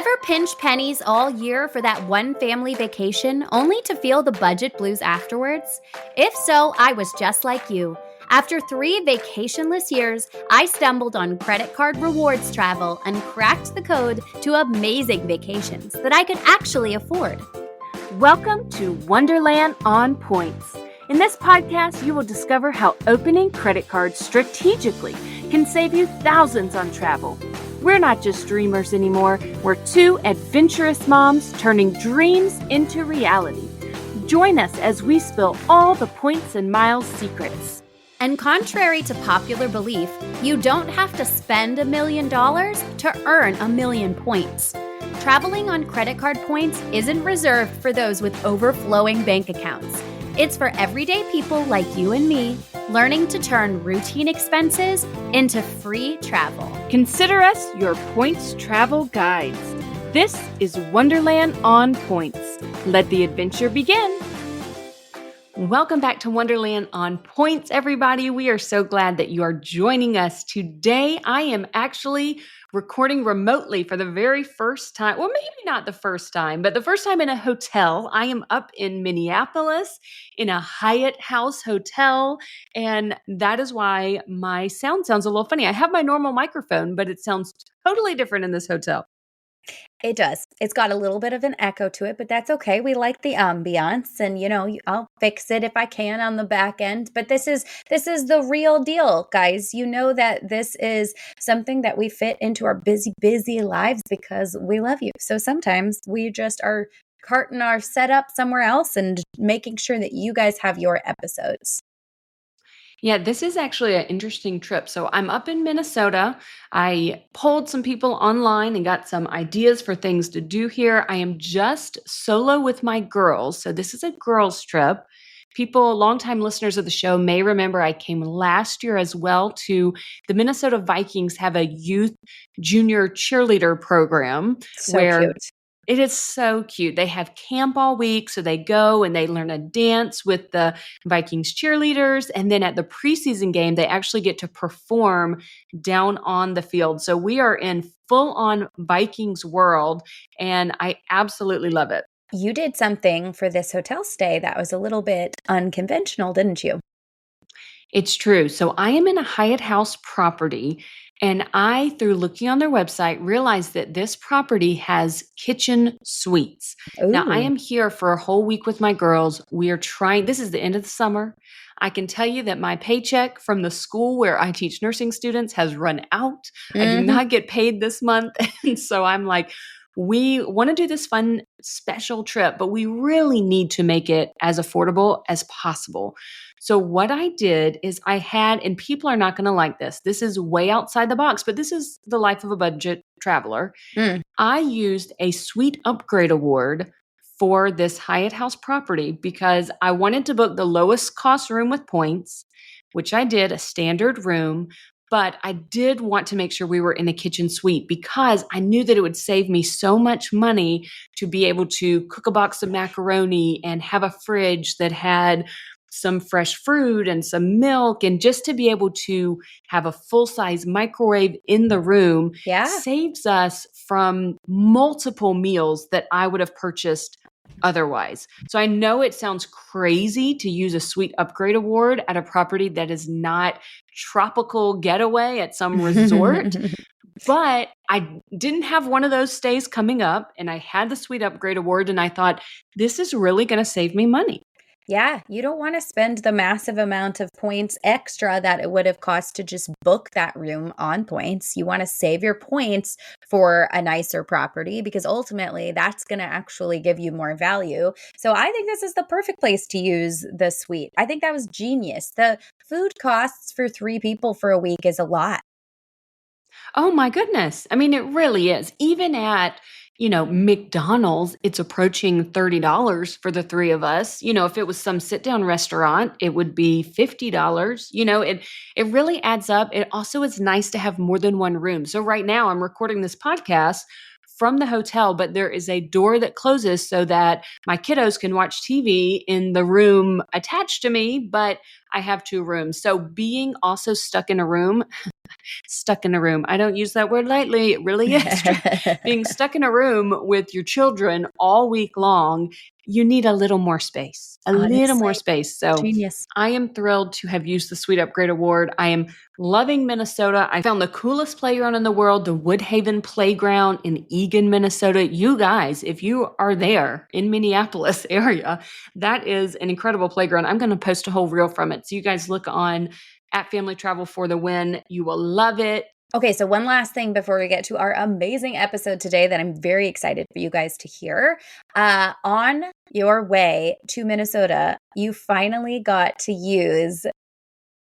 Ever pinch pennies all year for that one family vacation only to feel the budget blues afterwards? If so, I was just like you. After 3 vacationless years, I stumbled on credit card rewards travel and cracked the code to amazing vacations that I could actually afford. Welcome to Wonderland on Points. In this podcast, you will discover how opening credit cards strategically can save you thousands on travel. We're not just dreamers anymore. We're 2 adventurous moms turning dreams into reality. Join us as we spill all the points and miles secrets. And contrary to popular belief, you don't have to spend $1 million to earn 1,000,000 points. Traveling on credit card points isn't reserved for those with overflowing bank accounts. It's for everyday people like you and me, learning to turn routine expenses into free travel. Consider us your points travel guides. This is Wonderland on Points. Let the adventure begin. Welcome back to Wonderland on Points, everybody. We are so glad that you are joining us today. I am actually recording remotely for the very first time. Well, maybe not the first time, but the first time in a hotel. I am up in Minneapolis in a Hyatt house hotel, and that is why my sound sounds a little funny. I have my normal microphone, but it sounds totally different in this hotel. It does. It's got a little bit of an echo to it, but that's okay. We like the ambiance, and I'll fix it if I can on the back end. But this is the real deal, guys. You know that this is something that we fit into our busy lives because we love you. So sometimes we just are carting our setup somewhere else and making sure that you guys have your episodes. Yeah, this is actually an interesting trip. So I'm up in Minnesota. I polled some people online and got some ideas for things to do here. I am just solo with my girls. So this is a girls' trip. People, longtime listeners of the show may remember I came last year as well to the Minnesota Vikings have a youth junior cheerleader program So where cute. it is so cute. They have camp all week, so they go and they learn a dance with the Vikings cheerleaders. And then at the preseason game, they actually get to perform down on the field. So we are in full on Vikings world, and I absolutely love it. You did something for this hotel stay that was a little bit unconventional, didn't you? It's true. So I am in a Hyatt House property, and I, through looking on their website, realized that this property has kitchen suites. Now, I Ooh. am here for a whole week with my girls. We are trying, this is the end of the summer. I can tell you that my paycheck from the school where I teach nursing students has run out. I do not get paid this month. And so I'm like, we want to do this fun special trip, but we really need to make it as affordable as possible. So what I did is I had, and people are not going to like this. This is way outside the box, but this is the life of a budget traveler. Mm. I used a suite upgrade award for this Hyatt House property because I wanted to book the lowest cost room with points, which I did, a standard room. But I did want to make sure we were in a kitchen suite because I knew that it would save me so much money to be able to cook a box of macaroni and have a fridge that had some fresh fruit and some milk, and just to be able to have a full-size microwave in the room Yeah. saves us from multiple meals that I would have purchased otherwise. So I know it sounds crazy to use a suite upgrade award at a property that is not tropical getaway at some resort, but I didn't have one of those stays coming up, and I had the suite upgrade award, and I thought, this is really going to save me money. Yeah, you don't want to spend the massive amount of points extra that it would have cost to just book that room on points. You want to save your points for a nicer property because ultimately that's going to actually give you more value. So I think this is the perfect place to use the suite. I think that was genius. The food costs for 3 people for a week is a lot. Oh my goodness. I mean, it really is. Even at, McDonald's, it's approaching $30 for the 3 of us. If it was some sit down restaurant, it would be $50. It really adds up. It also is nice to have more than one room. So right now I'm recording this podcast from the hotel, but there is a door that closes so that my kiddos can watch TV in the room attached to me, but I have 2 rooms. So being also stuck in a room stuck in a room. I don't use that word lightly. It really is true. Being stuck in a room with your children all week long, you need a little more space, Honestly, So genius. I am thrilled to have used the Sweet Upgrade Award. I am loving Minnesota. I found the coolest playground in the world, the Woodhaven Playground in Eagan, Minnesota. You guys, if you are there in Minneapolis area, that is an incredible playground. I'm going to post a whole reel from it. So you guys look on at Family Travel for the Win. You will love it. Okay, so one last thing before we get to our amazing episode today that I'm very excited for you guys to hear. On your way to Minnesota, you finally got to use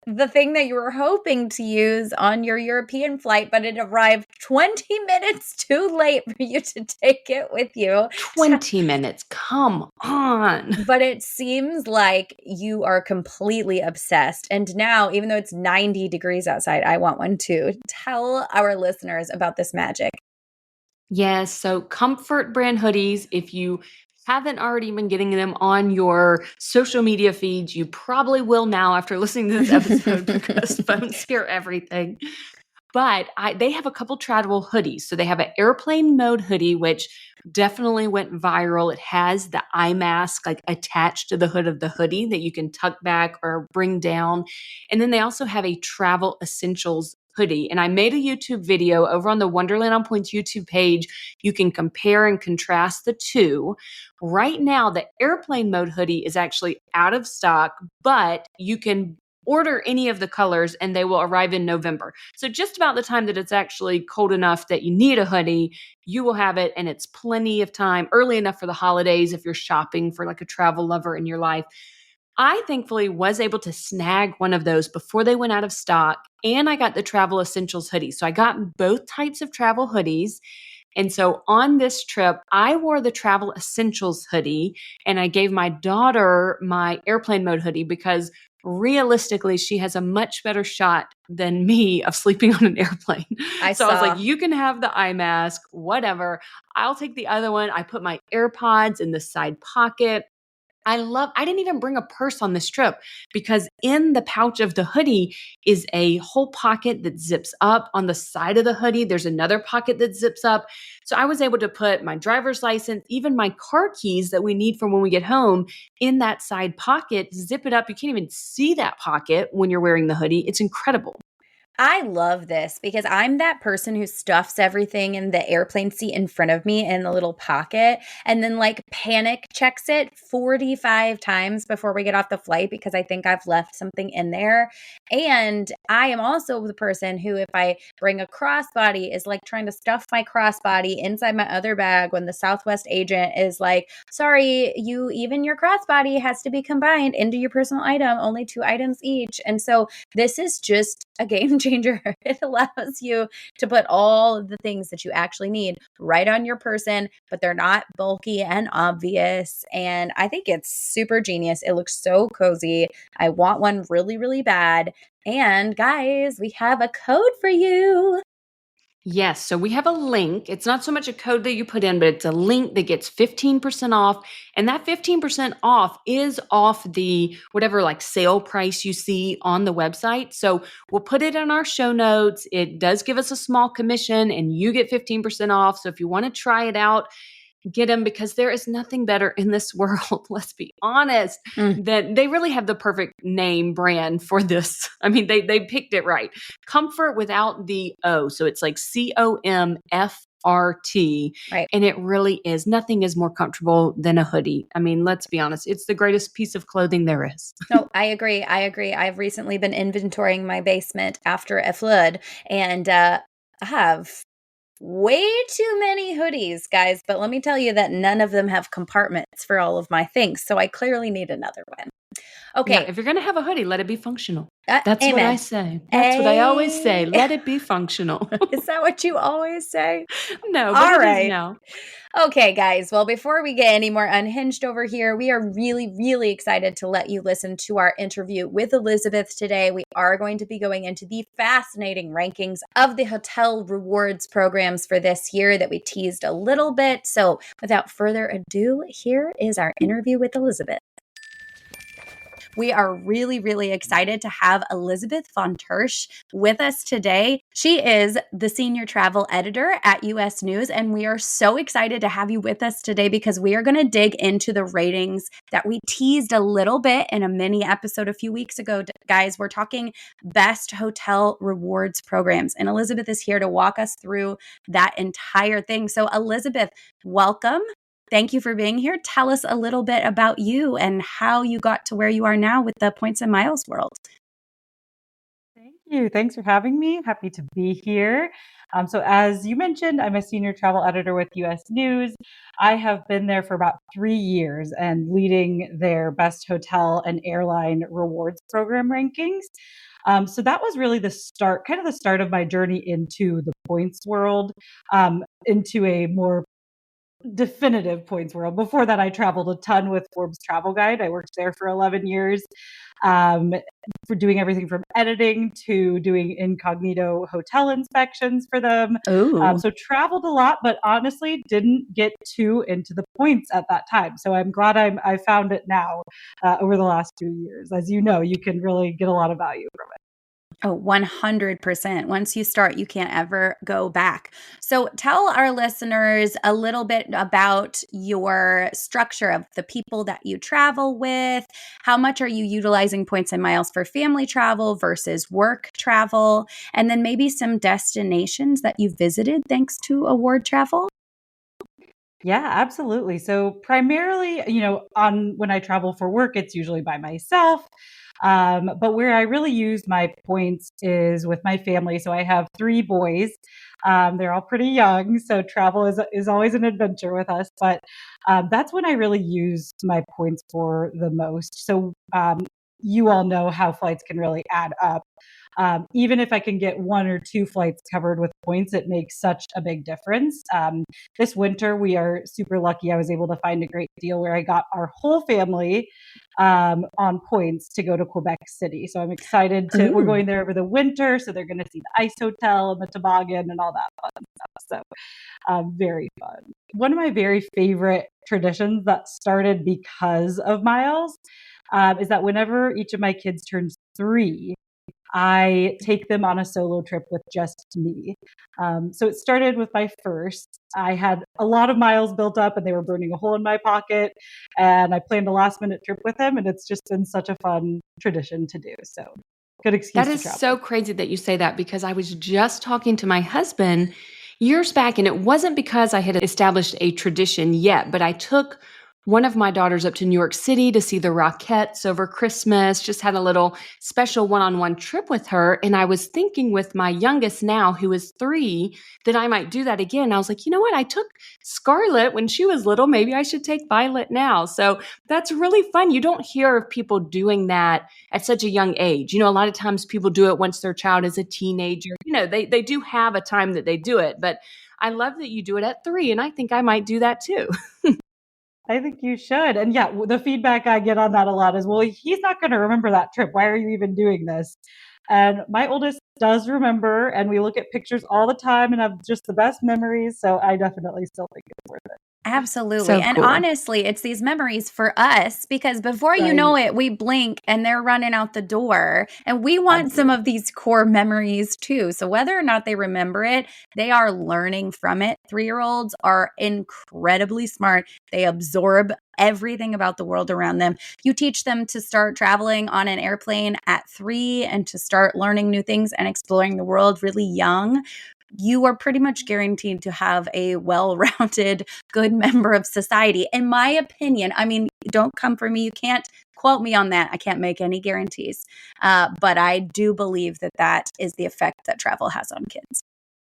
the thing that you were hoping to use on your European flight, but it arrived 20 minutes too late for you to take it with you. 20 minutes. Come on. But it seems like you are completely obsessed. And now, even though it's 90 degrees outside, I want one too. Tell our listeners about this magic. Yes. So Comfort brand hoodies, if you haven't already been getting them on your social media feeds, you probably will now after listening to this episode because phones hear everything. But they have a couple travel hoodies. So they have an airplane mode hoodie, which definitely went viral. It has the eye mask like attached to the hood of the hoodie that you can tuck back or bring down. And then they also have a travel essentials hoodie. And I made a YouTube video over on the Wonderland on Points YouTube page. You can compare and contrast the two. Right now, the airplane mode hoodie is actually out of stock, but you can order any of the colors and they will arrive in November. So just about the time that it's actually cold enough that you need a hoodie, you will have it, and it's plenty of time, early enough for the holidays if you're shopping for like a travel lover in your life. I thankfully was able to snag one of those before they went out of stock, and I got the travel essentials hoodie. So I got both types of travel hoodies. And so on this trip, I wore the travel essentials hoodie and I gave my daughter my airplane mode hoodie because realistically, she has a much better shot than me of sleeping on an airplane. I was like, you can have the eye mask, whatever. I'll take the other one. I put my AirPods in the side pocket. I didn't even bring a purse on this trip because in the pouch of the hoodie is a whole pocket that zips up. On the side of the hoodie, there's another pocket that zips up. So I was able to put my driver's license, even my car keys that we need for when we get home in that side pocket, zip it up. You can't even see that pocket when you're wearing the hoodie. It's incredible. I love this because I'm that person who stuffs everything in the airplane seat in front of me in the little pocket and then like panic checks it 45 times before we get off the flight because I think I've left something in there. And I am also the person who, if I bring a crossbody, is like trying to stuff my crossbody inside my other bag when the Southwest agent is like, sorry, even your crossbody has to be combined into your personal item, only 2 items each. And so this is just a game changer. It allows you to put all of the things that you actually need right on your person, but they're not bulky and obvious. And I think it's super genius. It looks so cozy. I want one really, really bad. And guys, we have a code for you. Yes. So we have a link. It's not so much a code that you put in, but it's a link that gets 15% off. And that 15% off is off the whatever like sale price you see on the website. So we'll put it in our show notes. It does give us a small commission and you get 15% off. So if you want to try it out, get them because there is nothing better in this world, let's be honest, that they really have the perfect name brand for this. I mean, they picked it right. Comfort without the O. So it's like COMFRT. Right. And it really is. Nothing is more comfortable than a hoodie. I mean, let's be honest. It's the greatest piece of clothing there is. No, I agree. I've recently been inventorying my basement after a flood and I have way too many hoodies, guys, but let me tell you that none of them have compartments for all of my things. So I clearly need another one. Okay. Yeah, if you're going to have a hoodie, let it be functional. That's amen. what I say. That's what I always say. Let it be functional. Is that what you always say? No, but all it right. is now. Okay, guys. Well, before we get any more unhinged over here, we are really, really excited to let you listen to our interview with Elizabeth today. We are going to be going into the fascinating rankings of the hotel rewards programs for this year that we teased a little bit. So without further ado, here is our interview with Elizabeth. We are really, really excited to have Elizabeth Von Tersch with us today. She is the senior travel editor at US News, and we are so excited to have you with us today because we are going to dig into the ratings that we teased a little bit in a mini episode a few weeks ago. Guys, we're talking best hotel rewards programs, and Elizabeth is here to walk us through that entire thing. So, Elizabeth, welcome. Thank you for being here. Tell us a little bit about you and how you got to where you are now with the points and miles world. Thank you. Thanks for having me. Happy to be here. So as you mentioned, I'm a senior travel editor with US News. I have been there for about 3 years and leading their best hotel and airline rewards program rankings. So that was really the start, kind of the start of my journey into the points world, into a more definitive points world. Before that, I traveled a ton with Forbes Travel Guide. I worked there for 11 years for doing everything from editing to doing incognito hotel inspections for them. Ooh. So traveled a lot, but honestly didn't get too into the points at that time. So I'm glad I found it now over the last 2 years. As you know, you can really get a lot of value from it. Oh, 100%. Once you start, you can't ever go back. So tell our listeners a little bit about your structure of the people that you travel with. How much are you utilizing points and miles for family travel versus work travel? And then maybe some destinations that you visited thanks to award travel? Yeah, absolutely. So primarily, on when I travel for work, it's usually by myself. But where I really use my points is with my family. So I have 3 boys. They're all pretty young, so travel is always an adventure with us. But that's when I really use my points for the most. So you all know how flights can really add up. Even if I can get 1 or 2 flights covered with points, it makes such a big difference. This winter, we are super lucky. I was able to find a great deal where I got our whole family on points to go to Quebec City. So I'm excited we're going there over the winter. So they're going to see the ice hotel and the toboggan and all that fun stuff. So very fun. One of my very favorite traditions that started because of Miles is that whenever each of my kids turns 3, I take them on a solo trip with just me. So it started with my first. I had a lot of miles built up and they were burning a hole in my pocket. And I planned a last minute trip with him. And it's just been such a fun tradition to do. So good excuse That to is travel. so crazy that you say that because I was just talking to my husband years back, and it wasn't because I had established a tradition yet, but I took one of my daughters up to New York City to see the Rockettes over Christmas, just had a little special one-on-one trip with her. And I was thinking with my youngest now, who is 3, that I might do that again. I was like, you know what? I took Scarlett when she was little. Maybe I should take Violet now. So that's really fun. You don't hear of people doing that at such a young age. A lot of times people do it once their child is a teenager. They do have a time that they do it, but I love that you do it at 3, and I think I might do that too. I think you should. And yeah, the feedback I get on that a lot is, well, he's not going to remember that trip. Why are you even doing this? And my oldest does remember, and we look at pictures all the time and have just the best memories. So I definitely still think it's worth it. Absolutely. So And cool. honestly, it's these memories for us because before you know it, we blink and they're running out the door. And we want some of these core memories too. So whether or not they remember it, they are learning from it. 3-year-olds are incredibly smart. They absorb everything about the world around them. You teach them to start traveling on an airplane at 3 and to start learning new things and exploring the world really young. You are pretty much guaranteed to have a well-rounded, good member of society. In my opinion, I mean, don't come for me. You can't quote me on that. I can't make any guarantees. But I do believe that that is the effect that travel has on kids.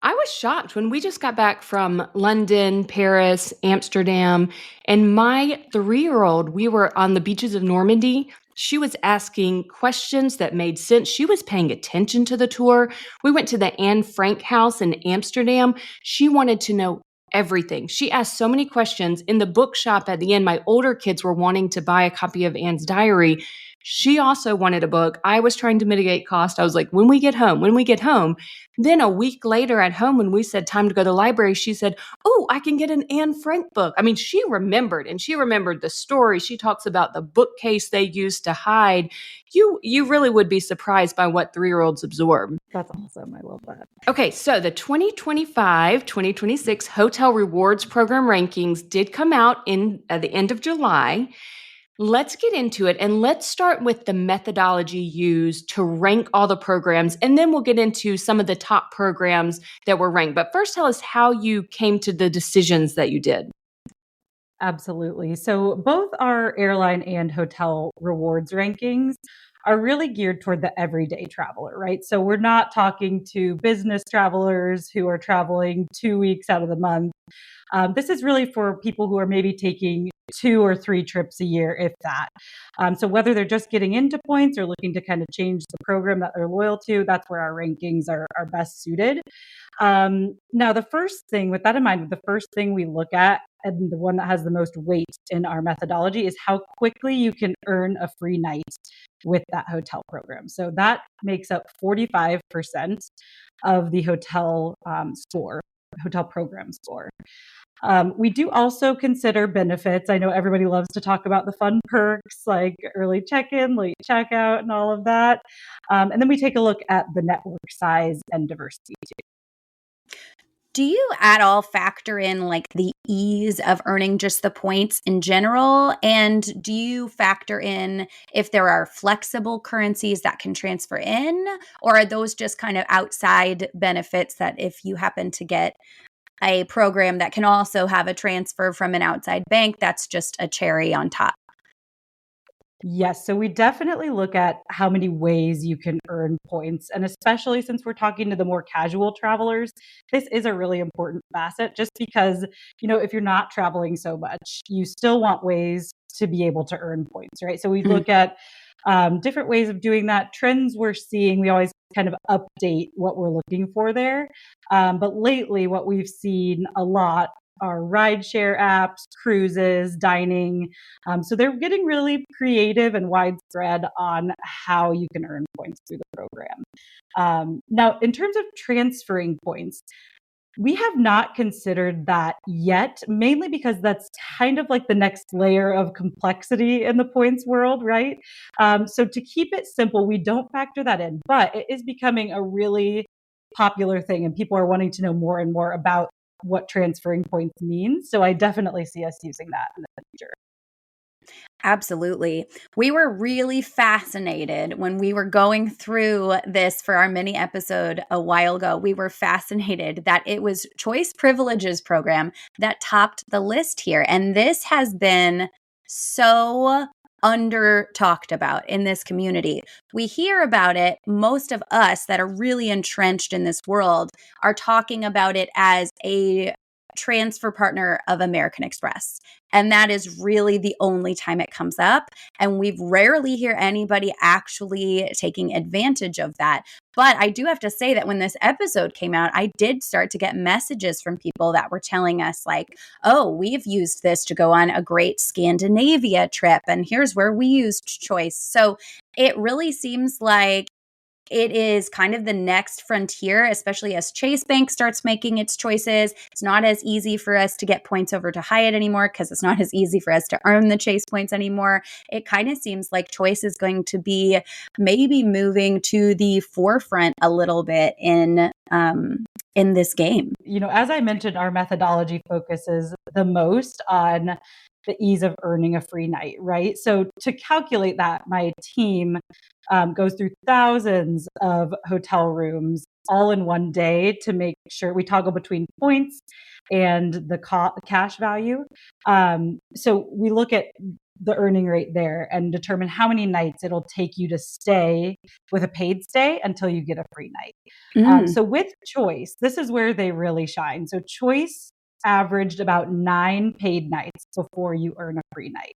I was shocked when we just got back from London, Paris, Amsterdam, and my 3-year-old, we were on the beaches of Normandy. She was asking questions that made sense. She was paying attention to the tour. We went to the Anne Frank house in Amsterdam. She wanted to know everything. She asked so many questions. In the bookshop at the end, my older kids were wanting to buy a copy of Anne's diary. She also wanted a book. I was trying to mitigate cost. I was like, when we get home. Then a week later at home, when we said time to go to the library, she said, oh, I can get an Anne Frank book. I mean, she remembered the story. She talks about the bookcase they used to hide. You really would be surprised by what 3-year-olds absorb. That's awesome. I love that. Okay, so the 2025-2026 Hotel Rewards Program rankings did come out at the end of July. Let's get into it, and let's start with the methodology used to rank all the programs, and then we'll get into some of the top programs that were ranked. But first, tell us how you came to the decisions that you did. Absolutely. So both our airline and hotel rewards rankings are really geared toward the everyday traveler, right? So we're not talking to business travelers who are traveling 2 weeks out of the month. This is really for people who are maybe taking 2 or 3 trips a year, if that. So whether they're just getting into points or looking to kind of change the program that they're loyal to, that's where our rankings are best suited. Now, the first thing, with that in mind, the first thing we look at, and the one that has the most weight in our methodology, is how quickly you can earn a free night with that hotel program. So that makes up 45% of the hotel program score. We do also consider benefits. I know everybody loves to talk about the fun perks like early check-in, late checkout, and all of that. And then we take a look at the network size and diversity too. Do you at all factor in like the ease of earning just the points in general? And do you factor in if there are flexible currencies that can transfer in? Or are those just kind of outside benefits that if you happen to get a program that can also have a transfer from an outside bank, that's just a cherry on top? Yes, so we definitely look at how many ways you can earn points. And especially since we're talking to the more casual travelers, this is a really important facet just because, if you're not traveling so much, you still want ways to be able to earn points, right? So we look at different ways of doing that. Trends we're seeing, we always kind of update what we're looking for there. But lately, what we've seen a lot are rideshare apps, cruises, dining. So they're getting really creative and widespread on how you can earn points through the program. Now, in terms of transferring points, we have not considered that yet, mainly because that's kind of like the next layer of complexity in the points world, right? So to keep it simple, we don't factor that in, but it is becoming a really popular thing, and people are wanting to know more and more about what transferring points means. So I definitely see us using that in the future. Absolutely. We were really fascinated when we were going through this for our mini episode a while ago. We were fascinated that it was Choice Privileges program that topped the list here. And this has been so under talked about in this community. We hear about it. Most of us that are really entrenched in this world are talking about it as a transfer partner of American Express. And that is really the only time it comes up. And we rarely hear anybody actually taking advantage of that. But I do have to say that when this episode came out, I did start to get messages from people that were telling us like, oh, we've used this to go on a great Scandinavia trip. And here's where we used Choice. So it really seems like it is kind of the next frontier, especially as Chase Bank starts making its choices. It's not as easy for us to get points over to Hyatt anymore because it's not as easy for us to earn the Chase points anymore. It kind of seems like Choice is going to be maybe moving to the forefront a little bit in this game. As I mentioned, our methodology focuses the most on the ease of earning a free night, right? So to calculate that, my team goes through thousands of hotel rooms all in one day to make sure we toggle between points and the cash value. So we look at the earning rate there and determine how many nights it'll take you to stay with a paid stay until you get a free night. So with Choice, this is where they really shine. So Choice averaged about 9 paid nights before you earn a free night.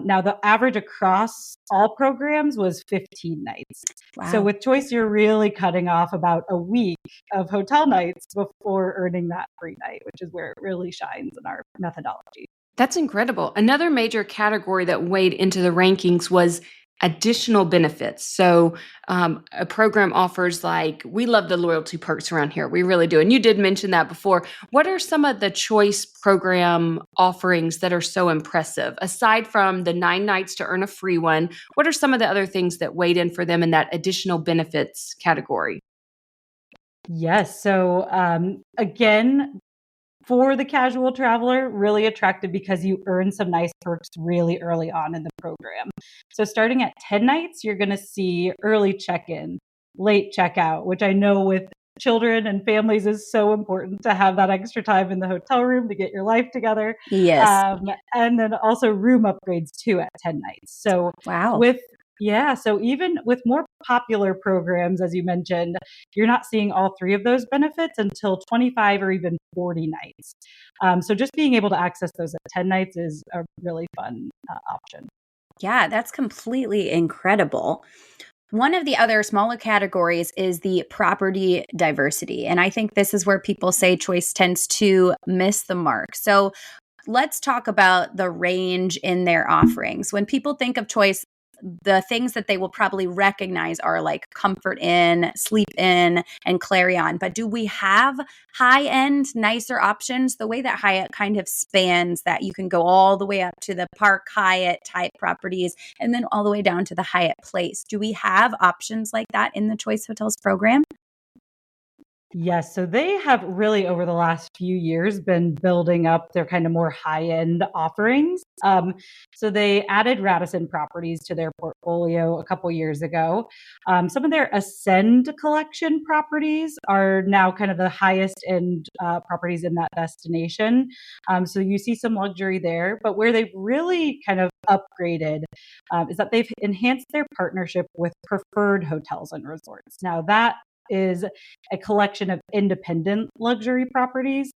Now, the average across all programs was 15 nights. Wow. So with Choice, you're really cutting off about a week of hotel nights before earning that free night, which is where it really shines in our methodology. That's incredible. Another major category that weighed into the rankings was additional benefits. So a program offers like, we love the loyalty perks around here. We really do. And you did mention that before. What are some of the choice program offerings that are so impressive? Aside from the 9 nights to earn a free one, what are some of the other things that weighed in for them in that additional benefits category? Yes. So again, for the casual traveler, really attractive because you earn some nice perks really early on in the program. So starting at 10 nights, you're going to see early check-in, late checkout, which I know with children and families is so important to have that extra time in the hotel room to get your life together. Yes. And then also room upgrades too at 10 nights. So Wow. with yeah, so even with more popular programs, as you mentioned, you're not seeing all three of those benefits until 25 or even 40 nights. So just being able to access those at 10 nights is a really fun option. Yeah, that's completely incredible. One of the other smaller categories is the property diversity. And I think this is where people say choice tends to miss the mark. So let's talk about the range in their offerings. When people think of choice, the things that they will probably recognize are like Comfort Inn, Sleep Inn, and Clarion. But do we have high end, nicer options? The way that Hyatt kind of spans that, you can go all the way up to the Park Hyatt type properties and then all the way down to the Hyatt Place. Do we have options like that in the Choice Hotels program? Yes, so they have really over the last few years been building up their kind of more high-end offerings. So they added Radisson properties to their portfolio a couple years ago. Some of their Ascend collection properties are now kind of the highest end properties in that destination. So you see some luxury there, but where they've really kind of upgraded is that they've enhanced their partnership with Preferred Hotels and Resorts. Now that is a collection of independent luxury properties.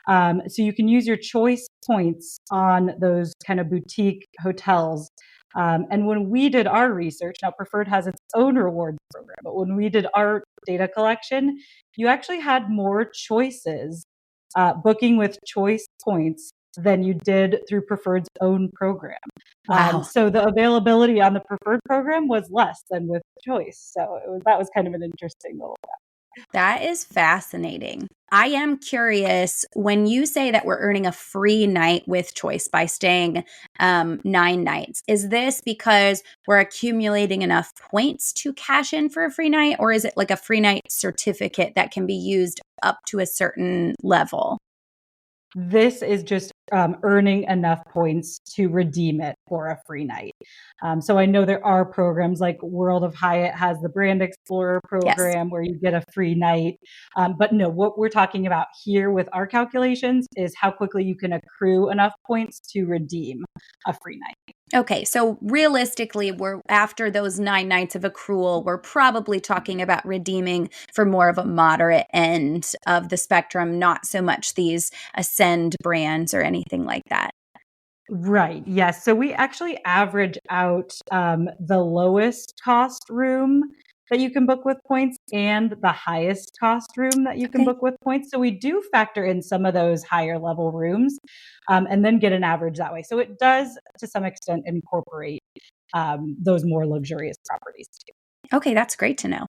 So you can use your choice points on those kind of boutique hotels. And when we did our research, now Preferred has its own rewards program, but when we did our data collection, you actually had more choices booking with choice points than you did through Preferred's own program. Wow. So the availability on the Preferred program was less than with choice. So that was kind of an interesting little. That is fascinating. I am curious, when you say that we're earning a free night with Choice by staying 9 nights, is this because we're accumulating enough points to cash in for a free night, or is it like a free night certificate that can be used up to a certain level? This is just earning enough points to redeem it for a free night. So I know there are programs like World of Hyatt has the Brand Explorer Yes. program where you get a free night. But no, what we're talking about here with our calculations is how quickly you can accrue enough points to redeem a free night. Okay, so realistically, we're after those 9 nights of accrual, we're probably talking about redeeming for more of a moderate end of the spectrum, not so much these Ascend brands or anything like that. Right. Yes. So we actually average out the lowest cost room that you can book with points and the highest cost room that you can Okay. book with points. So we do factor in some of those higher level rooms and then get an average that way. So it does, to some extent, incorporate those more luxurious properties too. Okay, that's great to know.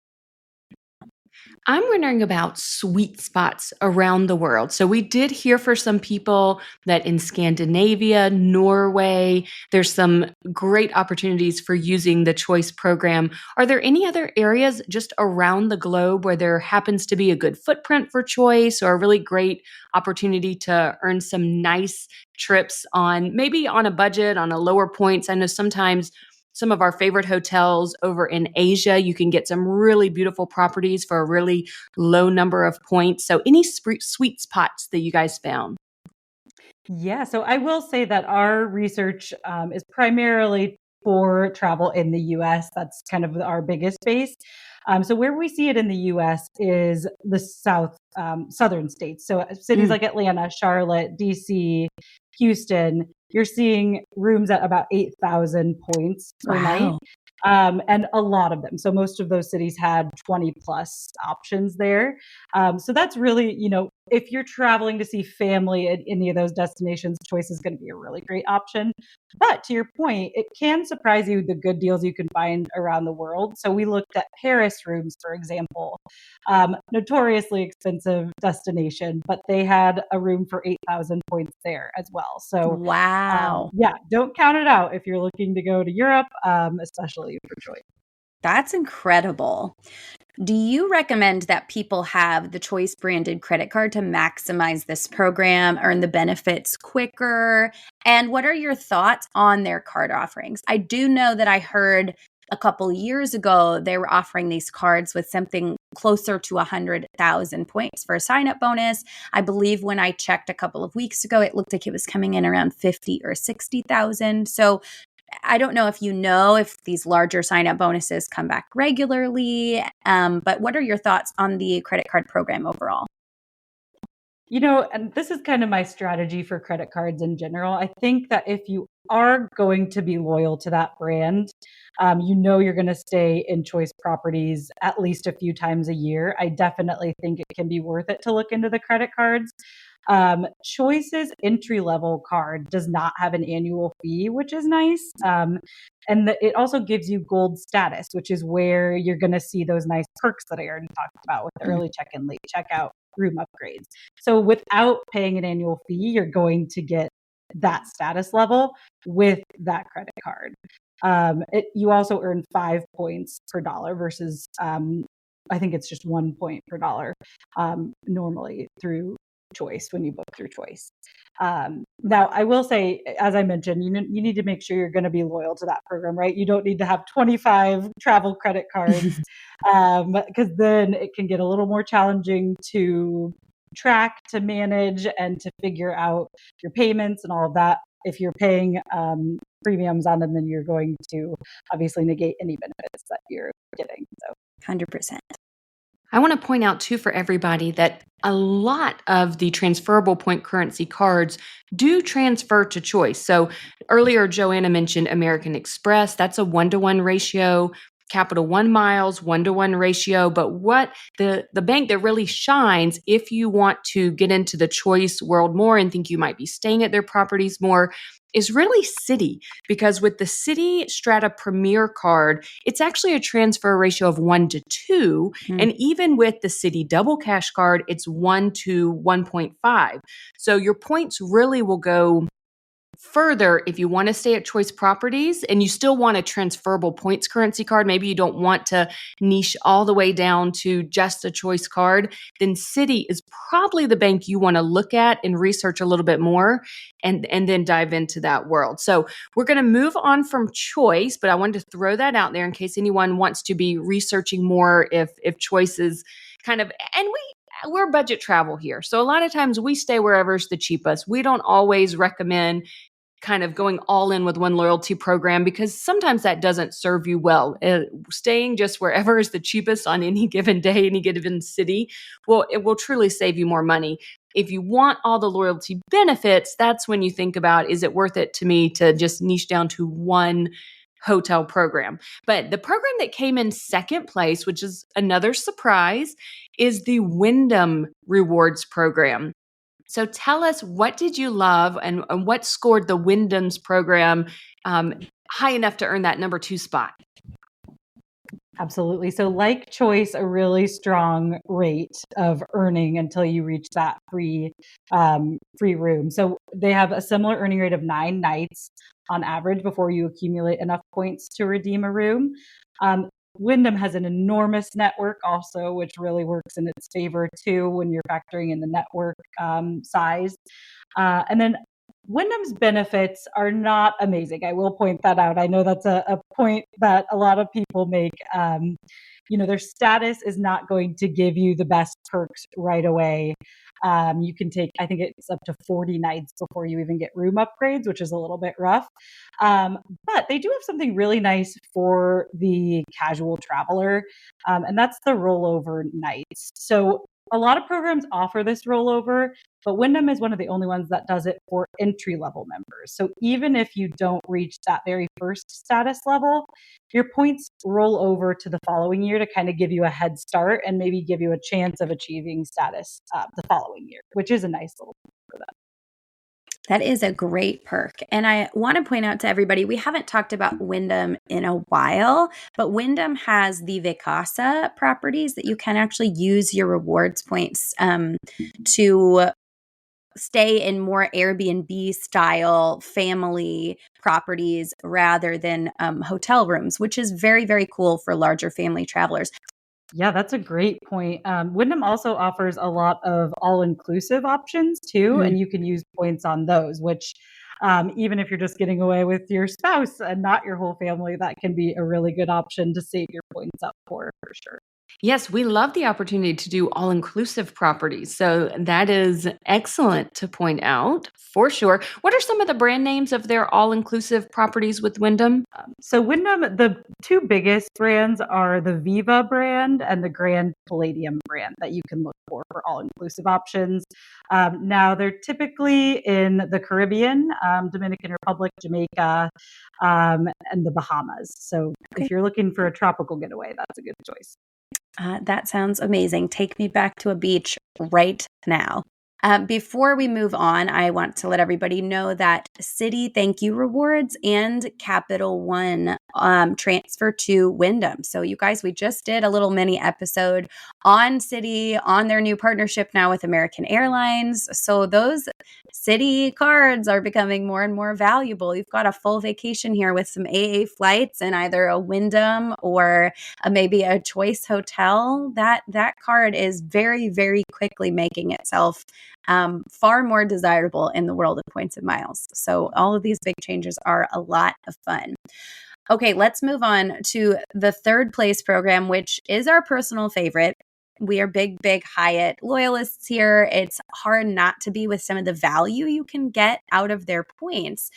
I'm wondering about sweet spots around the world. So we did hear for some people that in Scandinavia, Norway, there's some great opportunities for using the choice program. Are there any other areas just around the globe where there happens to be a good footprint for choice or a really great opportunity to earn some nice trips on maybe on a budget, on a lower points? I know sometimes some of our favorite hotels over in Asia, you can get some really beautiful properties for a really low number of points. So, any sweet spots that you guys found? Yeah, so I will say that our research is primarily for travel in the US. That's kind of our biggest base. So where we see it in the US is the southern states. So cities Mm, like Atlanta, Charlotte, DC, Houston, you're seeing rooms at about 8,000 points per night. Wow. And a lot of them. So most of those cities had 20 plus options there. So that's really, if you're traveling to see family at any of those destinations, Choice is going to be a really great option. But to your point, it can surprise you the good deals you can find around the world. So we looked at Paris rooms, for example, notoriously expensive destination, but they had a room for 8,000 points there as well. So Wow. yeah, don't count it out if you're looking to go to Europe, especially for Choice. That's incredible. Do you recommend that people have the Choice branded credit card to maximize this program, earn the benefits quicker? And what are your thoughts on their card offerings? I do know that I heard a couple years ago they were offering these cards with something closer to 100,000 points for a sign-up bonus. I believe when I checked a couple of weeks ago, it looked like it was coming in around 50 or 60,000. So I don't know if these larger sign-up bonuses come back regularly, but what are your thoughts on the credit card program overall? And this is kind of my strategy for credit cards in general. I think that if you are going to be loyal to that brand, you're going to stay in Choice properties at least a few times a year. I definitely think it can be worth it to look into the credit cards. Choice's entry level card does not have an annual fee, which is nice. It also gives you gold status, which is where you're going to see those nice perks that I already talked about with the early check-in, late checkout, room upgrades. So without paying an annual fee, you're going to get that status level with that credit card. You also earn 5 points per dollar versus I think it's just 1 point per dollar normally through Choice when you book through Choice. Now, I will say, as I mentioned, you need to make sure you're going to be loyal to that program, right? You don't need to have 25 travel credit cards because then it can get a little more challenging to track, to manage, and to figure out your payments and all of that. If you're paying premiums on them, then you're going to obviously negate any benefits that you're getting. So 100%. I want to point out too for everybody that a lot of the transferable point currency cards do transfer to Choice. So earlier, Joanna mentioned American Express. That's a 1-to-1 ratio. Capital One miles, 1-to-1 ratio. But what the bank that really shines, if you want to get into the Choice world more and think you might be staying at their properties more, is really Citi, because with the Citi Strata Premier card, it's actually a transfer ratio of 1-to-2. And even with the Citi Double Cash card, it's 1-to-1.5. So your points really will go further if you want to stay at Choice properties and you still want a transferable points currency card. Maybe you don't want to niche all the way down to just a Choice card. Then Citi is probably the bank you want to look at and research a little bit more and then dive into that world. So we're going to move on from Choice, but I wanted to throw that out there in case anyone wants to be researching more if Choice is kind of, and we're budget travel here. So a lot of times we stay wherever's the cheapest. We don't always recommend kind of going all in with one loyalty program because sometimes that doesn't serve you well. Staying just wherever is the cheapest on any given day, any given city, it will truly save you more money. If you want all the loyalty benefits, that's when you think about, is it worth it to me to just niche down to one hotel program? But the program that came in second place, which is another surprise, is the Wyndham Rewards program. So tell us, what did you love and what scored the Wyndham's program high enough to earn that number 2 spot? Absolutely. So like Choice, a really strong rate of earning until you reach that free room. So they have a similar earning rate of 9 nights on average before you accumulate enough points to redeem a room. Wyndham has an enormous network also, which really works in its favor too when you're factoring in the network size. And then Wyndham's benefits are not amazing. I will point that out. I know that's a point that a lot of people make. Their status is not going to give you the best perks right away. You can take, I think it's up to 40 nights before you even get room upgrades, which is a little bit rough. But they do have something really nice for the casual traveler, and that's the rollover nights. So a lot of programs offer this rollover, but Wyndham is one of the only ones that does it for entry level members. So even if you don't reach that very first status level, your points roll over to the following year to kind of give you a head start and maybe give you a chance of achieving status the following year, which is a nice little thing for them. That is a great perk. And I want to point out to everybody, we haven't talked about Wyndham in a while, but Wyndham has the Vacasa properties that you can actually use your rewards points to stay in more Airbnb style family properties rather than hotel rooms, which is very, very cool for larger family travelers. Yeah, that's a great point. Wyndham also offers a lot of all-inclusive options too, and you can use points on those, which even if you're just getting away with your spouse and not your whole family, that can be a really good option to save your points up for sure. Yes, we love the opportunity to do all-inclusive properties. So that is excellent to point out for sure. What are some of the brand names of their all-inclusive properties with Wyndham? So Wyndham, the two biggest brands are the Viva brand and the Grand Palladium brand that you can look for all-inclusive options. Now they're typically in the Caribbean, Dominican Republic, Jamaica, and the Bahamas. So if you're looking for a tropical getaway, that's a good choice. That sounds amazing. Take me back to a beach right now. Before we move on, I want to let everybody know that Citi ThankYou rewards and Capital One transfer to Wyndham. So you guys, we just did a little mini episode on Citi, on their new partnership now with American Airlines. So those Citi cards are becoming more and more valuable. You've got a full vacation here with some AA flights and either a Wyndham or maybe a Choice hotel. That card is very, very quickly making itself far more desirable in the world of points and miles. So all of these big changes are a lot of fun. Okay, let's move on to the third place program, which is our personal favorite. We are big Hyatt loyalists here. It's hard not to be with some of the value you can get out of their points.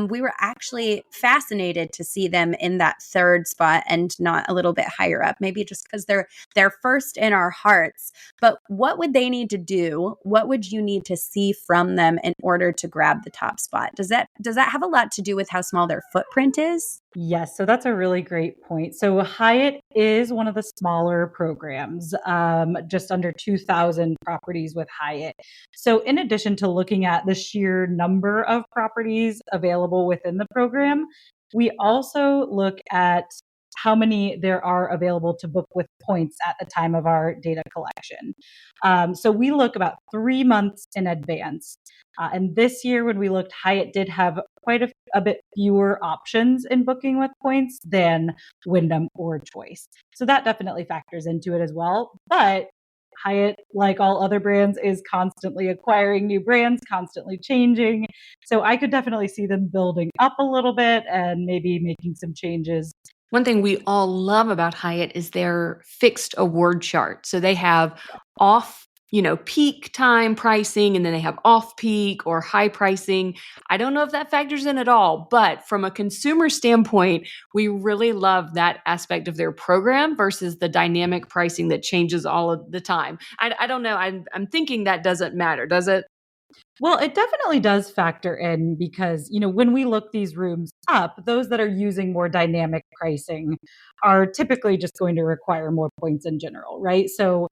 We were actually fascinated to see them in that third spot and not a little bit higher up, maybe just because they're first in our hearts. But what would they need to do? What would you need to see from them in order to grab the top spot? Does that have a lot to do with how small their footprint is? Yes, so that's a really great point. So Hyatt is one of the smaller programs, just under 2,000 properties with Hyatt. So in addition to looking at the sheer number of properties available within the program, we also look at how many there are available to book with points at the time of our data collection. So we look about 3 months in advance. And this year, when we looked, Hyatt did have quite a bit fewer options in booking with points than Wyndham or Choice. So that definitely factors into it as well. But Hyatt, like all other brands, is constantly acquiring new brands, constantly changing. So I could definitely see them building up a little bit and maybe making some changes. One thing we all love about Hyatt is their fixed award chart. So they have off, peak time pricing, and then they have off peak or high pricing. I don't know if that factors in at all, but from a consumer standpoint, we really love that aspect of their program versus the dynamic pricing that changes all of the time. I don't know. I'm thinking that doesn't matter, does it? Well, it definitely does factor in because, when we look these rooms up, those that are using more dynamic pricing are typically just going to require more points in general, right? So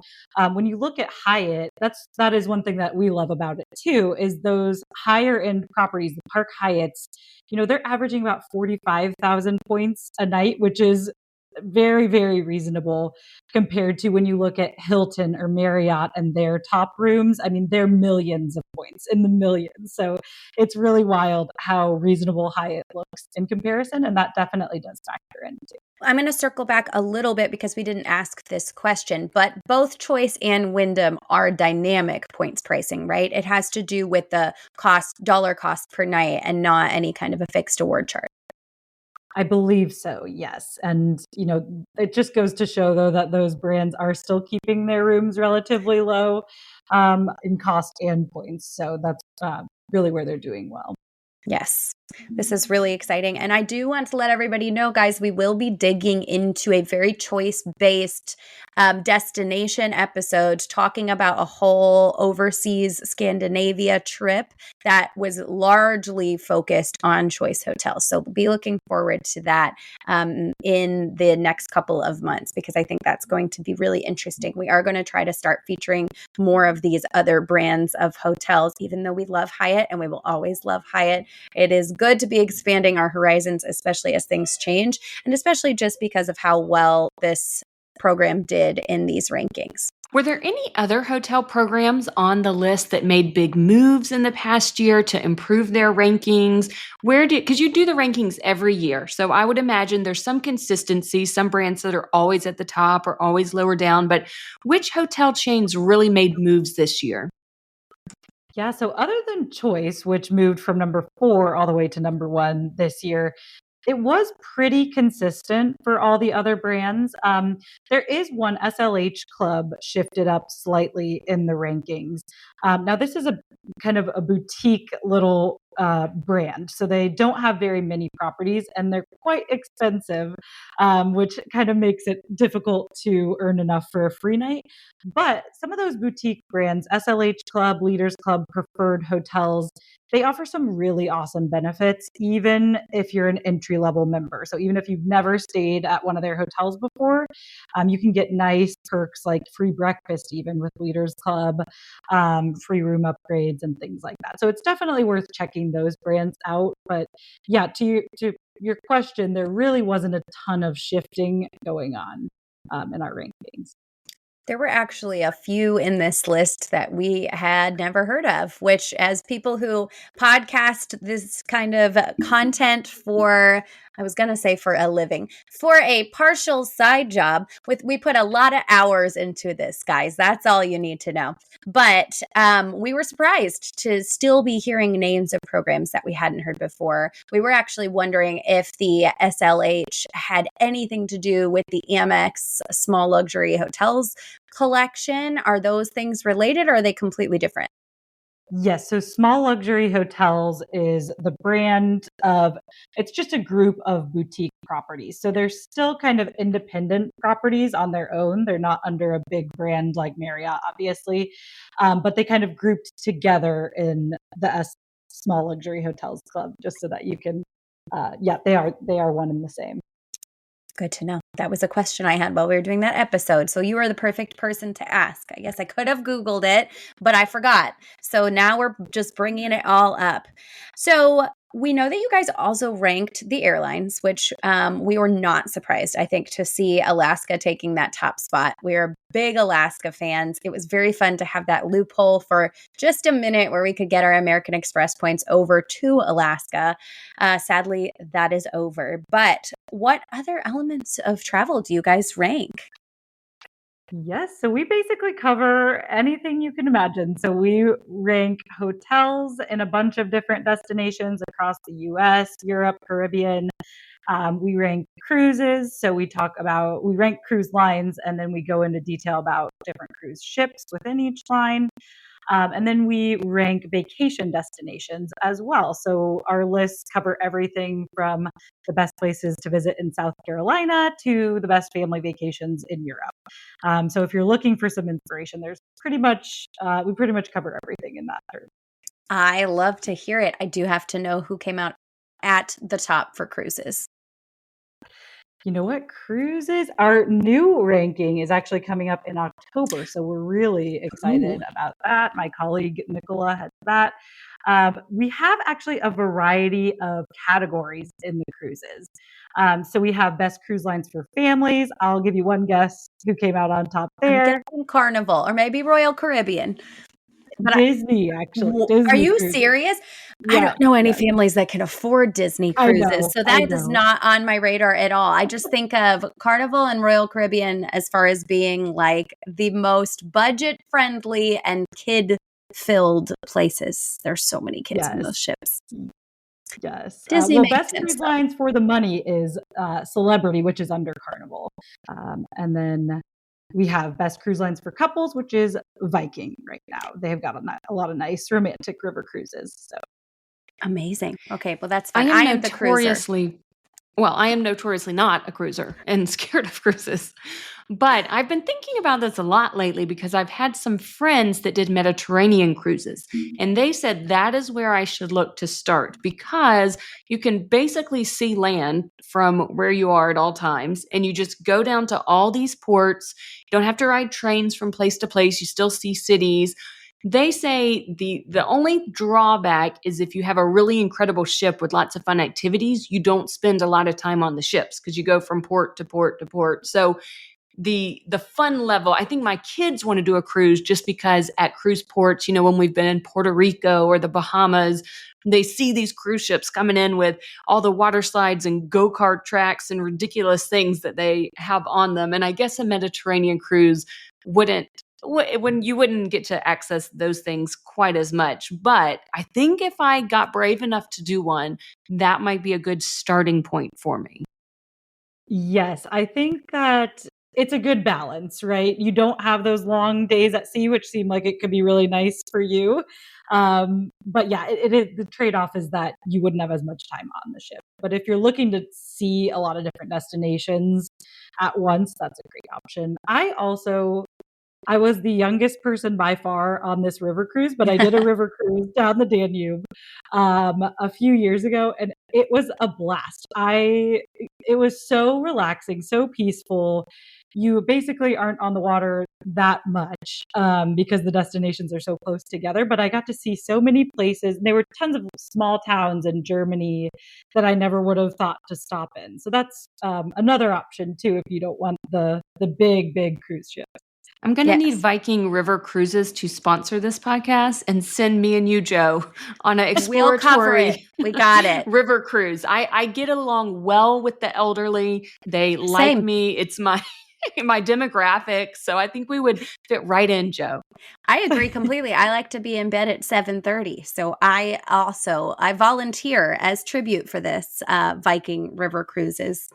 when you look at Hyatt, that is one thing that we love about it too, is those higher end properties, the Park Hyatts, they're averaging about 45,000 points a night, which is very, very reasonable compared to when you look at Hilton or Marriott and their top rooms. I mean, they're millions of points, in the millions. So it's really wild how reasonable Hyatt looks in comparison. And that definitely does factor in too. I'm going to circle back a little bit because we didn't ask this question, but both Choice and Wyndham are dynamic points pricing, right? It has to do with the dollar cost per night and not any kind of a fixed award chart. I believe so, yes. And, it just goes to show, though, that those brands are still keeping their rooms relatively low in cost and points. So that's really where they're doing well. Yes. This is really exciting. And I do want to let everybody know, guys, we will be digging into a very choice-based destination episode talking about a whole overseas Scandinavia trip that was largely focused on choice hotels. So be looking forward to that in the next couple of months, because I think that's going to be really interesting. We are going to try to start featuring more of these other brands of hotels, even though we love Hyatt and we will always love Hyatt. It is good to be expanding our horizons, especially as things change, and especially just because of how well this program did in these rankings. Were there any other hotel programs on the list that made big moves in the past year to improve their rankings? Because you do the rankings every year, so I would imagine there's some consistency, some brands that are always at the top or always lower down, but which hotel chains really made moves this year? Yeah, so other than Choice, which moved from number 4 all the way to number 1 this year, it was pretty consistent for all the other brands. There is one SLH Club shifted up slightly in the rankings. Now, this is a kind of a boutique little brand. So they don't have very many properties and they're quite expensive, which kind of makes it difficult to earn enough for a free night. But some of those boutique brands, SLH Club, Leaders Club, Preferred Hotels, they offer some really awesome benefits, even if you're an entry level member. So even if you've never stayed at one of their hotels before, you can get nice perks like free breakfast, even with Leaders Club, free room upgrades, and things like that. So it's definitely worth checking those brands out. But yeah, to your question, there really wasn't a ton of shifting going on in our rankings. There were actually a few in this list that we had never heard of, which, as people who podcast this kind of content for, I was going to say for a living, for a partial side job, we put a lot of hours into this, guys. That's all you need to know. But we were surprised to still be hearing names of programs that we hadn't heard before. We were actually wondering if the SLH had anything to do with the Amex small luxury hotels collection. Are those things related, or are they completely different? Yes. So Small Luxury Hotels is the brand of, it's just a group of boutique properties. So they're still kind of independent properties on their own. They're not under a big brand like Marriott, obviously, but they kind of grouped together in the Small Luxury Hotels Club, just so that you can, yeah, they are one and the same. Good to know. That was a question I had while we were doing that episode. So you are the perfect person to ask. I guess I could have Googled it, but I forgot. So now we're just bringing it all up. So we know that you guys also ranked the airlines, which we were not surprised, I think, to see Alaska taking that top spot. We are big Alaska fans. It was very fun to have that loophole for just a minute where we could get our American Express points over to Alaska. Sadly, that is over. But what other elements of travel do you guys rank? Yes, so we basically cover anything you can imagine. So we rank hotels in a bunch of different destinations across the US, Europe, Caribbean. We rank cruises. So we rank cruise lines and then we go into detail about different cruise ships within each line. And then we rank vacation destinations as well. So our lists cover everything from the best places to visit in South Carolina to the best family vacations in Europe. So if you're looking for some inspiration, we pretty much cover everything in that third. I love to hear it. I do have to know who came out at the top for cruises. You know what? Cruises, our new ranking is actually coming up in October. So we're really excited Ooh. about that. My colleague Nicola has that. We have actually a variety of categories in the cruises. So we have best cruise lines for families. I'll give you one guess who came out on top I'm there. guessing Carnival or maybe Royal Caribbean. But Disney, actually. Are Disney you cruises. serious? I Yeah, don't know any yeah. families that can afford Disney I cruises, know. so I that is know. not on my radar at all. I just think of Carnival and Royal Caribbean as far as being like the most budget-friendly and kid-filled places. There's so many kids on Yes. those ships. Yes. Disney Well, makes best sense, cruise though. lines for the money is Celebrity, which is under Carnival. And then we have best cruise lines for couples, which is Viking right now. They've got a lot of nice romantic river cruises. So Amazing. Okay, well, that's I fun. am I am the cruiser. I am notoriously not a cruiser and scared of cruises. But I've been thinking about this a lot lately because I've had some friends that did Mediterranean cruises, and they said that is where I should look to start because you can basically see land from where you are at all times, and you just go down to all these ports. You don't have to ride trains from place to place. You still see cities. They say the only drawback is if you have a really incredible ship with lots of fun activities, you don't spend a lot of time on the ships because you go from port to port to port. So the fun level, I think my kids want to do a cruise just because at cruise ports, when we've been in Puerto Rico or the Bahamas, they see these cruise ships coming in with all the water slides and go-kart tracks and ridiculous things that they have on them. And I guess a Mediterranean cruise wouldn't when you wouldn't get to access those things quite as much. But I think if I got brave enough to do one, that might be a good starting point for me. Yes, I think that it's a good balance, right? You don't have those long days at sea, which seem like it could be really nice for you. But yeah, it is the trade-off is that you wouldn't have as much time on the ship. But if you're looking to see a lot of different destinations at once, that's a great option. I was the youngest person by far on this river cruise, but I did a river cruise down the Danube a few years ago, and it was a blast. It was so relaxing, so peaceful. You basically aren't on the water that much because the destinations are so close together. But I got to see so many places. And there were tons of small towns in Germany that I never would have thought to stop in. So that's another option too if you don't want the big cruise ship. I'm going to need Yes. Viking River Cruises to sponsor this podcast and send me and you, Joe, on an We'll cover it. exploratory We got it. river cruise. I get along well with the elderly. They like Same. me. It's my my demographic. So I think we would fit right in, Joe. I agree completely. I like to be in bed at 7:30. So I volunteer as tribute for this Viking River Cruises.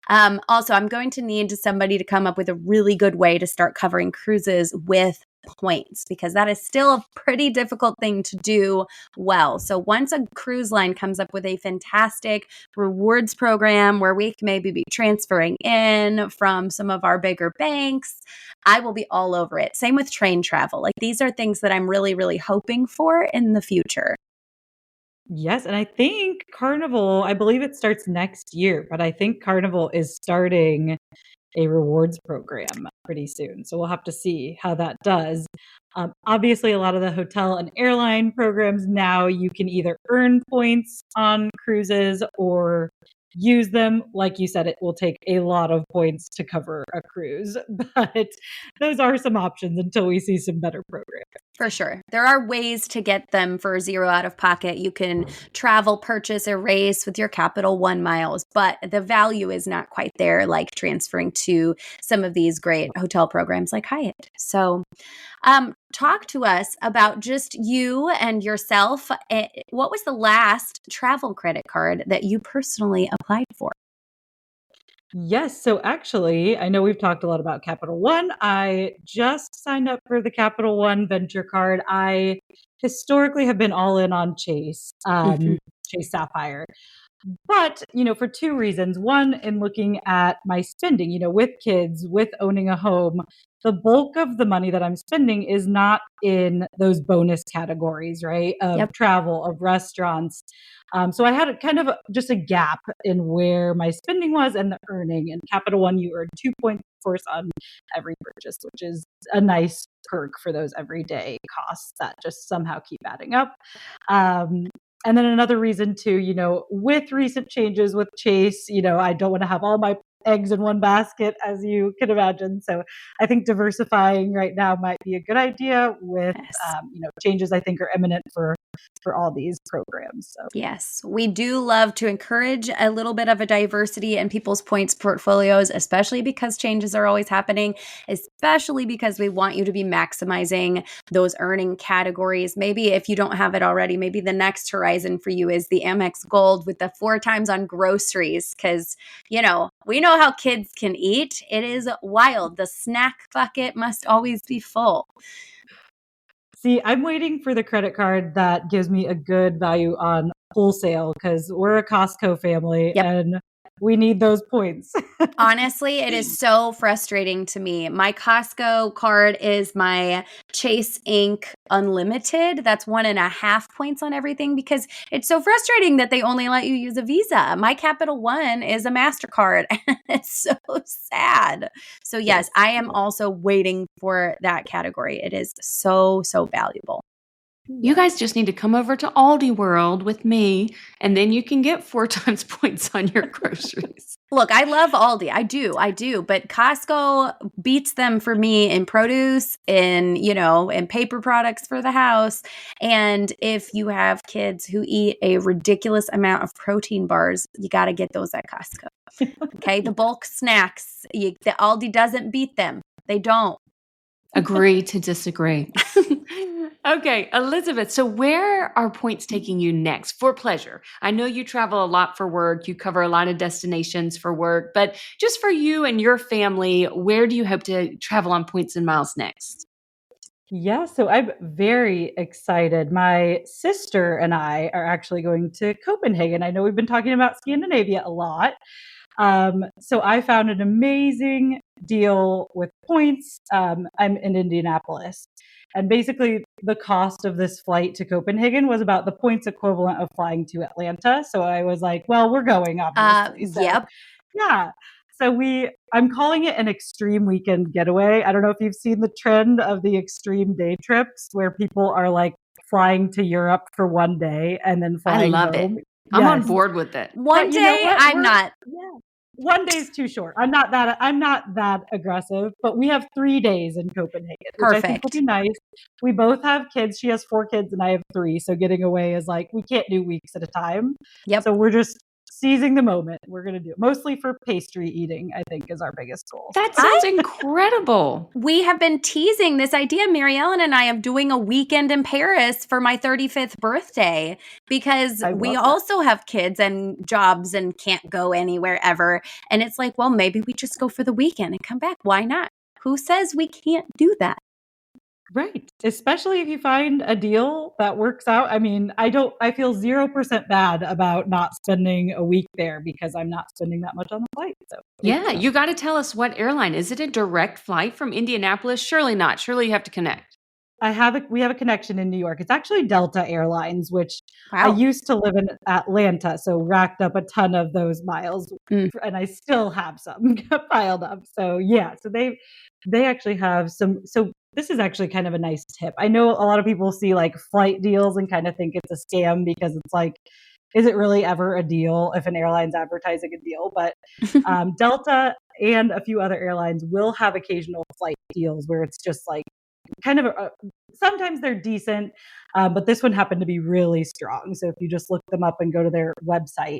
Also, I'm going to need somebody to come up with a really good way to start covering cruises with points because that is still a pretty difficult thing to do well. So once a cruise line comes up with a fantastic rewards program where we can maybe be transferring in from some of our bigger banks, I will be all over it. Same with train travel. Like these are things that I'm really, really hoping for in the future. Yes, and I think Carnival, I believe it starts next year, but I think Carnival is starting a rewards program pretty soon. So we'll have to see how that does. Obviously, a lot of the hotel and airline programs now you can either earn points on cruises or use them. Like you said, it will take a lot of points to cover a cruise, but those are some options until we see some better programs. For sure. There are ways to get them for zero out of pocket. You can travel, purchase, erase with your Capital One miles, but the value is not quite there like transferring to some of these great hotel programs like Hyatt. So, talk to us about just you and yourself. What was the last travel credit card that you personally applied for? Yes. So actually, I know we've talked a lot about Capital One. I just signed up for the Capital One Venture Card. I historically have been all in on Chase, Mhm. Chase Sapphire. But, for two reasons. One, in looking at my spending, with kids, with owning a home, the bulk of the money that I'm spending is not in those bonus categories, right? Of Yep. travel, of restaurants. So I had kind of just a gap in where my spending was and the earning. And Capital One, you earn 2 points, of course, on every purchase, which is a nice perk for those everyday costs that just somehow keep adding up. Um, and then another reason too, with recent changes with Chase, I don't want to have all my eggs in one basket, as you can imagine. So I think diversifying right now might be a good idea with, Yes. changes I think are imminent for all these programs. So Yes, we do love to encourage a little bit of a diversity in people's points portfolios, especially because changes are always happening, especially because we want you to be maximizing those earning categories. Maybe if you don't have it already, maybe the next horizon for you is the Amex Gold with the 4 times on groceries because, we know how kids can eat. It is wild. The snack bucket must always be full. see, I'm waiting for the credit card that gives me a good value on wholesale because we're a Costco family Yep. and we need those points. Honestly, it is so frustrating to me. My Costco card is my Chase Inc. Unlimited. That's 1.5 points on everything because it's so frustrating that they only let you use a Visa. My Capital One is a MasterCard. It's so sad. So yes, I am also waiting for that category. It is so, so valuable. You guys just need to come over to Aldi World with me, and then you can get 4 times points on your groceries. Look, I love Aldi. I do. But Costco beats them for me in produce, in paper products for the house. And if you have kids who eat a ridiculous amount of protein bars, you got to get those at Costco. Okay. The bulk snacks, the Aldi doesn't beat them. They don't. Agree to disagree. Okay, Elizabeth, so where are points taking you next for pleasure? I know you travel a lot for work, you cover a lot of destinations for work, but just for you and your family, where do you hope to travel on points and miles next? Yeah, so I'm very excited. My sister and I are actually going to Copenhagen. I know we've been talking about Scandinavia a lot. So I found an amazing deal with points. I'm in Indianapolis. And basically, the cost of this flight to Copenhagen was about the points equivalent of flying to Atlanta. So I was like, well, we're going, obviously. Yep. Yeah. So I'm calling it an extreme weekend getaway. I don't know if you've seen the trend of the extreme day trips where people are like flying to Europe for one day and then flying I love home. it. I'm on board with it. One day, I'm not. Yeah. One day's too short. I'm not that aggressive, but we have 3 days in Copenhagen, which I think will be nice. We both have kids. She has 4 kids and I have 3. So getting away is like, we can't do weeks at a time. Yep. So we're just seizing the moment. We're going to do it mostly for pastry eating, I think, is our biggest goal. That sounds incredible. We have been teasing this idea, Mary Ellen and I, of doing a weekend in Paris for my 35th birthday because we also have kids and jobs and can't go anywhere ever. And it's like, well, maybe we just go for the weekend and come back. Why not? Who says we can't do that? Right. Especially if you find a deal that works out. I mean, I feel 0% bad about not spending a week there because I'm not spending that much on the flight. So yeah, you got to tell us what airline. Is it a direct flight from Indianapolis? Surely not. Surely you have to connect. We have a connection in New York. It's actually Delta Airlines, which I used to live in Atlanta, so racked up a ton of those miles, and I still have some piled up. So yeah, so they actually have some. So this is actually kind of a nice tip. I know a lot of people see like flight deals and kind of think it's a scam because it's like, is it really ever a deal if an airline's advertising a deal? But Delta and a few other airlines will have occasional flight deals where it's just like kind of sometimes they're decent, but this one happened to be really strong. So if you just look them up and go to their website,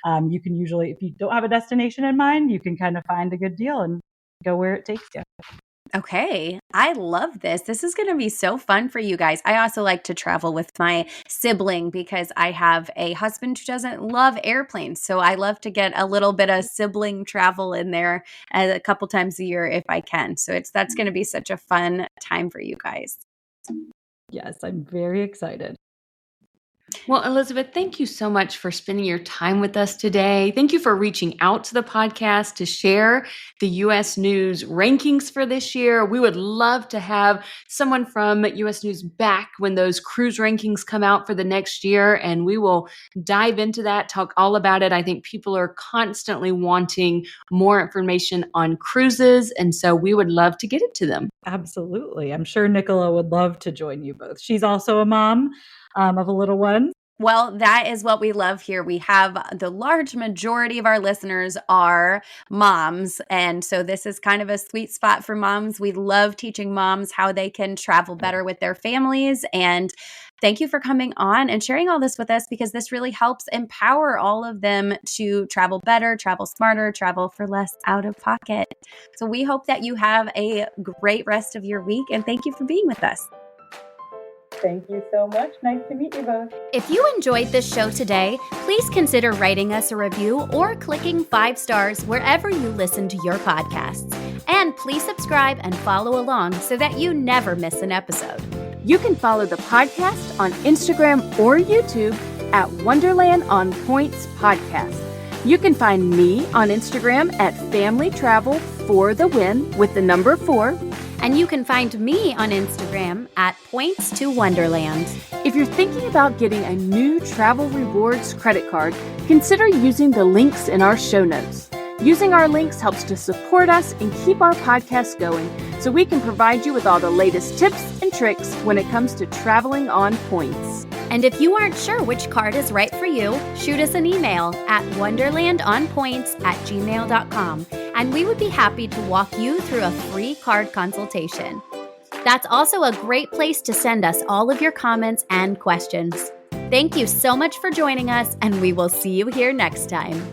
you can usually, if you don't have a destination in mind, you can kind of find a good deal and go where it takes you. Okay. I love this. This is going to be so fun for you guys. I also like to travel with my sibling because I have a husband who doesn't love airplanes. So I love to get a little bit of sibling travel in there a couple times a year if I can. So that's going to be such a fun time for you guys. Yes, I'm very excited. Well, Elizabeth, thank you so much for spending your time with us today. Thank you for reaching out to the podcast to share the U.S. News rankings for this year. We would love to have someone from U.S. News back when those cruise rankings come out for the next year, and we will dive into that, talk all about it. I think people are constantly wanting more information on cruises, and so we would love to get it to them. Absolutely. I'm sure Nicola would love to join you both. She's also a mom of a little one. Well, that is what we love here. We have the large majority of our listeners are moms. And so this is kind of a sweet spot for moms. We love teaching moms how they can travel better with their families. And thank you for coming on and sharing all this with us because this really helps empower all of them to travel better, travel smarter, travel for less out of pocket. So we hope that you have a great rest of your week. And thank you for being with us. Thank you so much. Nice to meet you both. If you enjoyed this show today, please consider writing us a review or clicking 5 stars wherever you listen to your podcasts. And please subscribe and follow along so that you never miss an episode. You can follow the podcast on Instagram or YouTube at Wonderland on Points Podcast. You can find me on Instagram at Family Travel for the Win with the number 4. And you can find me on Instagram at Points to Wonderland. If you're thinking about getting a new travel rewards credit card, consider using the links in our show notes. Using our links helps to support us and keep our podcast going so we can provide you with all the latest tips and tricks when it comes to traveling on points. And if you aren't sure which card is right for you, shoot us an email at wonderlandonpoints@gmail.com, and we would be happy to walk you through a free card consultation. That's also a great place to send us all of your comments and questions. Thank you so much for joining us, and we will see you here next time.